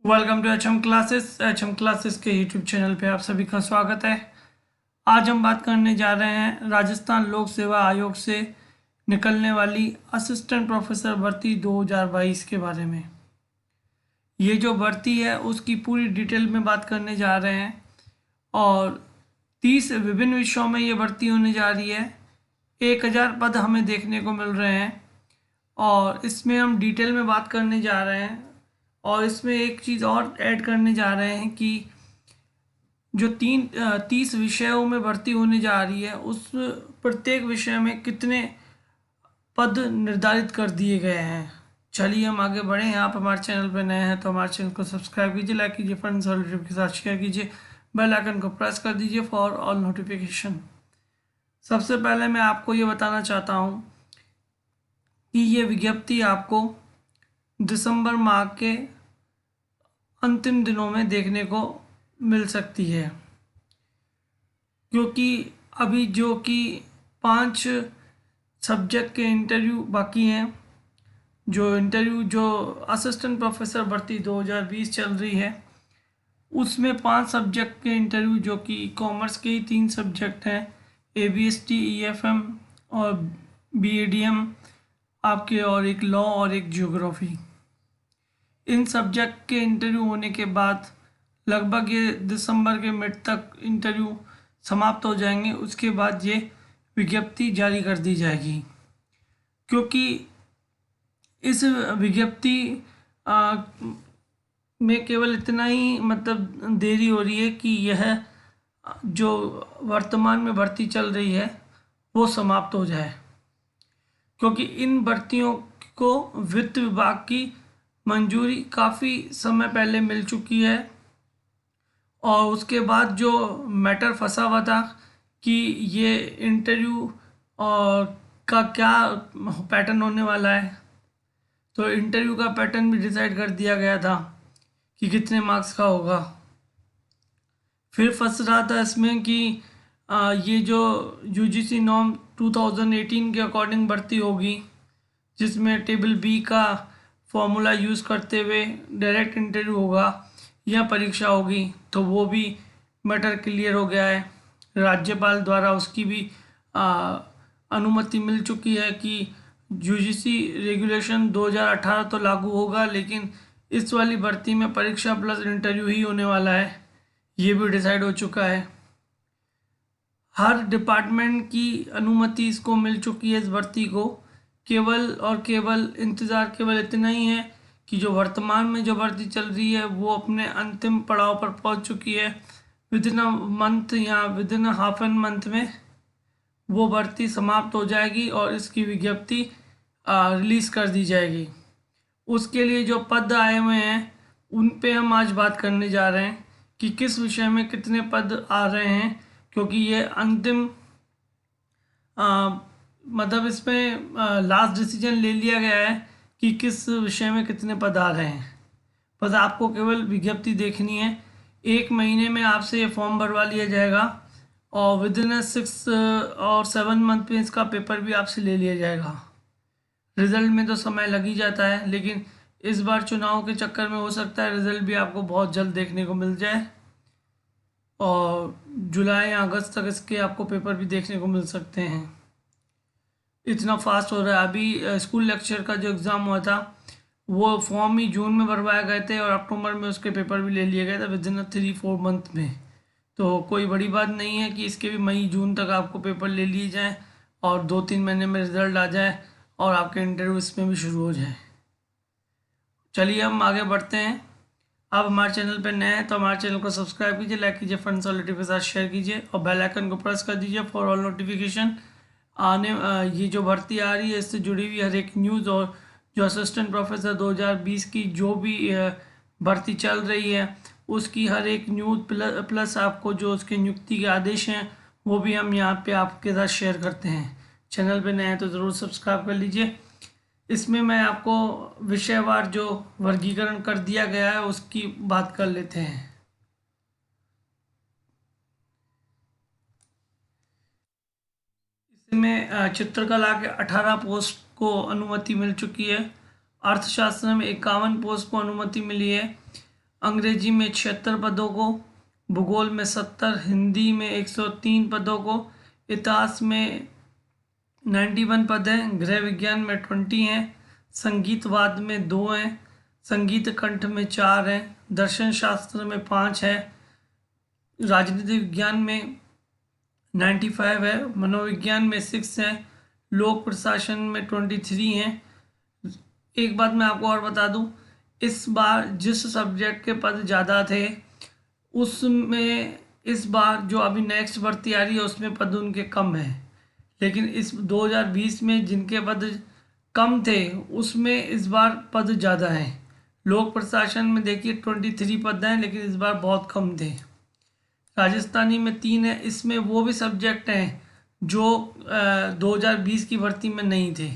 Welcome to H M classes के YouTube channel पे आप सभी का स्वागत है। आज हम बात करने जा रहे हैं राजस्थान लोक सेवा आयोग से निकलने वाली असिस्टेंट प्रोफेसर भर्ती 2022 के बारे में। ये जो भर्ती है उसकी पूरी डिटेल में बात करने जा रहे हैं और 30 विभिन्न विषयों में ये भर्ती होने जा रही है। 1000 पद हमें देखने को मिल रहे हैं और इसमें हम डिटेल में बात करने जा रहे हैं। और इसमें एक चीज़ और ऐड करने जा रहे हैं कि जो 30 विषयों में भर्ती होने जा रही है उस प्रत्येक विषय में कितने पद निर्धारित कर दिए गए हैं। चलिए हम आगे बढ़ें। आप हमारे चैनल पर नए हैं तो हमारे चैनल को सब्सक्राइब कीजिए, लाइक कीजिए, फ्रेंड्स और रिलेटिव के साथ शेयर कीजिए, बेल आइकन को प्रेस कर दीजिए फॉर ऑल नोटिफिकेशन। सबसे पहले मैं आपको ये बताना चाहता हूँ कि ये विज्ञप्ति आपको दिसंबर माह के अंतिम दिनों में देखने को मिल सकती है, क्योंकि अभी जो कि 5 सब्जेक्ट के इंटरव्यू बाकी हैं। जो असिस्टेंट प्रोफेसर भर्ती 2020 चल रही है उसमें 5 सब्जेक्ट के इंटरव्यू, जो कि कॉमर्स के ही 3 सब्जेक्ट हैं, ABST, EFM और BADM आपके, और एक लॉ और एक ज्योग्राफी। इन सब्जेक्ट के इंटरव्यू होने के बाद लगभग ये दिसंबर के मिड तक इंटरव्यू समाप्त हो जाएंगे। उसके बाद ये विज्ञप्ति जारी कर दी जाएगी, क्योंकि इस विज्ञप्ति में केवल इतना ही मतलब देरी हो रही है कि यह जो वर्तमान में भर्ती चल रही है वो समाप्त हो जाए, क्योंकि इन भर्तियों को वित्त विभाग की मंजूरी काफ़ी समय पहले मिल चुकी है। और उसके बाद जो मैटर फंसा हुआ था कि ये इंटरव्यू और का क्या पैटर्न होने वाला है, तो इंटरव्यू का पैटर्न भी डिसाइड कर दिया गया था कि कितने मार्क्स का होगा। फिर फंस रहा था इसमें कि ये जो UGC नॉर्म 2018 के अकॉर्डिंग भर्ती होगी, जिसमें टेबल B का फॉर्मूला यूज़ करते हुए डायरेक्ट इंटरव्यू होगा या परीक्षा होगी, तो वो भी मैटर क्लियर हो गया है। राज्यपाल द्वारा उसकी भी अनुमति मिल चुकी है कि UGC रेगुलेशन 2018 तो लागू होगा, लेकिन इस वाली भर्ती में परीक्षा प्लस इंटरव्यू ही होने वाला है, ये भी डिसाइड हो चुका है। हर डिपार्टमेंट की अनुमति इसको मिल चुकी है इस भर्ती को। केवल और केवल इंतज़ार केवल इतना ही है कि जो वर्तमान में जो भर्ती चल रही है वो अपने अंतिम पड़ाव पर पहुंच चुकी है। विद इन अ मंथ या with in half an month में वो भर्ती समाप्त हो जाएगी और इसकी विज्ञप्ति रिलीज़ कर दी जाएगी। उसके लिए जो पद आए हुए हैं उन पे हम आज बात करने जा रहे हैं कि किस विषय में कितने पद आ रहे हैं, क्योंकि ये अंतिम मतलब इसमें लास्ट डिसीजन ले लिया गया है कि किस विषय में कितने पद आ रहे हैं। बस आपको केवल विज्ञप्ति देखनी है। 1 महीने में आपसे ये फॉर्म भरवा लिया जाएगा और विद इन 6 और 7 मंथ में इसका पेपर भी आपसे ले लिया जाएगा। रिज़ल्ट में तो समय लग ही जाता है, लेकिन इस बार चुनाव के चक्कर में हो सकता है रिज़ल्ट भी आपको बहुत जल्द देखने को मिल जाए और जुलाई या अगस्त तक इसके आपको पेपर भी देखने को मिल सकते हैं। इतना फास्ट हो रहा है। अभी स्कूल लेक्चर का जो एग्ज़ाम हुआ था वो फॉर्म ही जून में भरवाए गए थे और अक्टूबर में उसके पेपर भी ले लिए गए थे विद इन 3-4 मंथ में। तो कोई बड़ी बात नहीं है कि इसके भी मई जून तक आपको पेपर ले लिए जाएँ और 2-3 महीने में रिज़ल्ट आ जाए और आपके इंटरव्यू इसमें भी शुरू हो जाए। चलिए हम आगे बढ़ते हैं। आप हमारे चैनल पर नए हैं तो हमारे चैनल को सब्सक्राइब कीजिए, लाइक कीजिए, फ्रेंड्स और रिलेटिव के साथ शेयर कीजिए और बेल आइकन को प्रेस कर दीजिए फॉर ऑल नोटिफिकेशन। ये जो भर्ती आ रही है इससे जुड़ी हुई हर एक न्यूज़ और जो असिस्टेंट प्रोफेसर 2020 की जो भी भर्ती चल रही है उसकी हर एक न्यूज़ प्लस आपको जो उसके नियुक्ति के आदेश हैं वो भी हम यहाँ पे आपके साथ शेयर करते हैं। चैनल पे नए हैं तो ज़रूर सब्सक्राइब कर लीजिए। इसमें मैं आपको विषयवार जो वर्गीकरण कर दिया गया है उसकी बात कर लेते हैं। इसमें चित्रकला के 18 पोस्ट को अनुमति मिल चुकी है। अर्थशास्त्र में 51 पोस्ट को अनुमति मिली है। अंग्रेजी में 76 पदों को, भूगोल में 70, हिंदी में 103 पदों को, इतिहास में 91 पद हैं, गृह विज्ञान में 20 हैं, संगीतवाद में 2 हैं, संगीत कंठ में 4 हैं, दर्शन शास्त्र में 5 है, राजनीति विज्ञान में 95 है, मनोविज्ञान में 6 है, लोक प्रशासन में 23 हैं। एक बात मैं आपको और बता दूं, इस बार जिस सब्जेक्ट के पद ज़्यादा थे उसमें इस बार जो अभी नेक्स्ट भर्ती आ रही है उसमें पद उनके कम हैं, लेकिन इस 2020 में जिनके पद कम थे उसमें इस बार पद ज़्यादा हैं। लोक प्रशासन में देखिए 23 पद हैं, लेकिन इस बार बहुत कम थे। राजस्थानी में 3 है, इसमें वो भी सब्जेक्ट हैं जो 2020 की भर्ती में नहीं थे।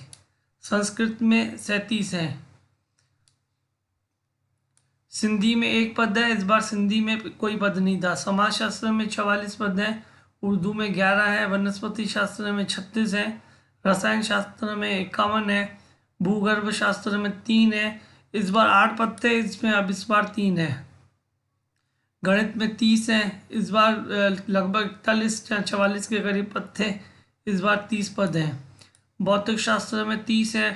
संस्कृत में 37 हैं। सिंधी में 1 पद है, इस बार सिंधी में कोई पद नहीं था। समाजशास्त्र में 44 पद हैं, उर्दू में 11 है, वनस्पति शास्त्र में 36 है, रसायन शास्त्र में 51 है, भूगर्भ शास्त्र में 3 है। इस बार 8 पद थे, इसमें अब इस बार 3 है। गणित में 30 हैं, इस बार लगभग 41 या 44 के करीब पद थे, इस बार 30 पद हैं। भौतिक शास्त्र में 30 है,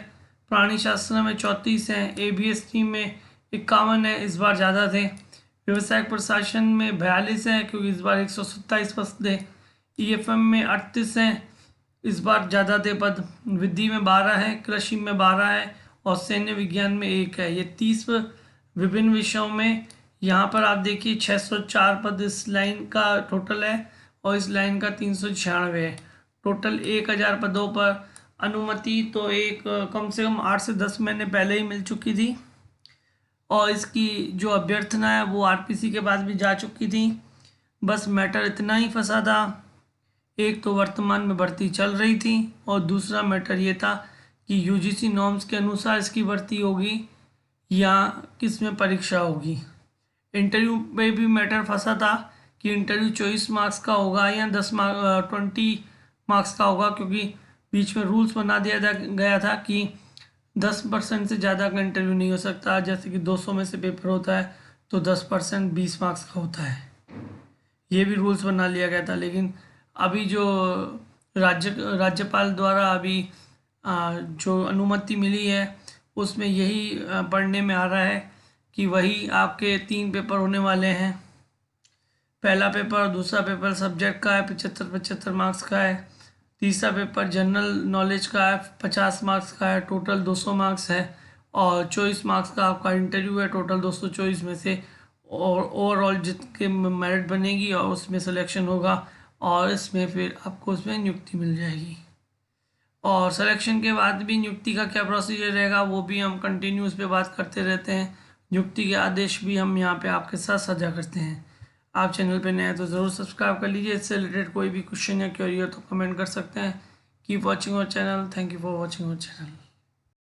प्राणी शास्त्र में 34 हैं, ABST में 51 है, इस बार ज़्यादा थे। व्यवसायिक प्रशासन में 42 है, क्योंकि इस बार 127 पद थे। EFM में 38 हैं, इस बार ज़्यादा थे पद। विधि में 12 है, कृषि में 12 है और सैन्य विज्ञान में 1 है। ये 30 विभिन्न विषयों में यहाँ पर आप देखिए 604 पद इस लाइन का टोटल है और इस लाइन का 396 है। टोटल 1000 पदों पर अनुमति तो कम से कम 8 से 10 महीने पहले ही मिल चुकी थी और इसकी जो अभ्यर्थना है वो RPC के पास भी जा चुकी थी। बस मैटर इतना ही फंसा था, एक तो वर्तमान में भर्ती चल रही थी और दूसरा मैटर ये था कि UGC नॉर्म्स के अनुसार इसकी भर्ती होगी या किस में परीक्षा होगी। इंटरव्यू पे भी मैटर फंसा था कि इंटरव्यू 24 मार्क्स का होगा या 20 मार्क्स का होगा, क्योंकि बीच में रूल्स बना दिया गया था कि 10% से ज़्यादा का इंटरव्यू नहीं हो सकता। जैसे कि 200 में से पेपर होता है तो 10% 20 मार्क्स का होता है, ये भी रूल्स बना लिया गया था। लेकिन अभी जो राज्यपाल द्वारा अभी जो अनुमति मिली है उसमें यही पढ़ने में आ रहा है कि वही आपके 3 पेपर होने वाले हैं। पहला पेपर, दूसरा पेपर सब्जेक्ट का है 75 मार्क्स का है, तीसरा पेपर जनरल नॉलेज का है 50 मार्क्स का है, टोटल 200 मार्क्स है और 24 मार्क्स का आपका इंटरव्यू है, टोटल 224 में से। और ओवरऑल जितने मेरिट बनेगी और उसमें सिलेक्शन होगा और इसमें फिर आपको उसमें नियुक्ति मिल जाएगी। और सिलेक्शन के बाद भी नियुक्ति का क्या प्रोसीजर रहेगा वो भी हम कंटिन्यू उस पर बात करते रहते हैं। नियुक्ति के आदेश भी हम यहाँ पे आपके साथ साझा करते हैं। आप चैनल पे नए हैं तो ज़रूर सब्सक्राइब कर लीजिए। इससे रिलेटेड कोई भी क्वेश्चन या क्वेरी हो तो कमेंट कर सकते हैं। Keep watching our channel. Thank you for watching our channel.